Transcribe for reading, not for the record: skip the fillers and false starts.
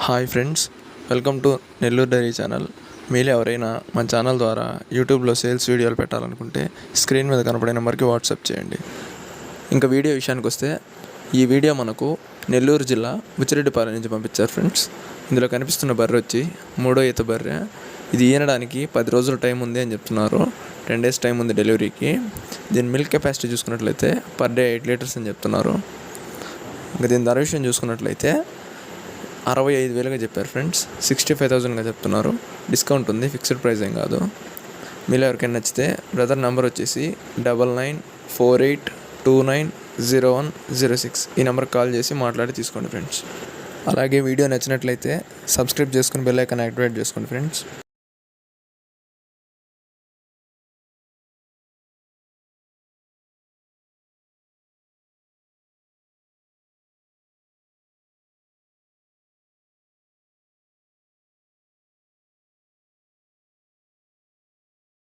Hi friends, welcome to Nellore dairy channel. మీలో ఎవరైనా మన ఛానల్ ద్వారా యూట్యూబ్లో సేల్స్ వీడియోలు పెట్టాలనుకుంటే స్క్రీన్ మీద కనపడే నెంబర్కి వాట్సాప్ చేయండి. ఇంకా వీడియో విషయానికి వస్తే, ఈ వీడియో మనకు నెల్లూరు జిల్లా బుచ్చిరెడ్డిపాలెం నుంచి పంపించారు ఫ్రెండ్స్. ఇందులో కనిపిస్తున్న బర్రె వచ్చి 3వ ఈత బర్రె. ఇది ఈనడానికి 10 రోజుల టైం ఉంది అని చెప్తున్నారు. 10 days టైం ఉంది డెలివరీకి. దీని మిల్క్ కెపాసిటీ చూసుకున్నట్లయితే పర్ డే 8 liters అని చెప్తున్నారు. ఇంకా దీని ధర విషయం చూసుకున్నట్లయితే 65,000గా చెప్పారు ఫ్రెండ్స్. 65,000గా చెప్తున్నారు. డిస్కౌంట్ ఉంది, ఫిక్స్డ్ ప్రైస్ ఏం కాదు. మీలో ఎవరికైనా నచ్చితే బ్రదర్ నెంబర్ వచ్చేసి 9948290106. ఈ నెంబర్కి కాల్ చేసి మాట్లాడి తీసుకోండి ఫ్రెండ్స్. అలాగే వీడియో నచ్చినట్లయితే సబ్స్క్రైబ్ చేసుకుని బెల్ ఐకాన్ యాక్టివేట్ చేసుకోండి ఫ్రెండ్స్.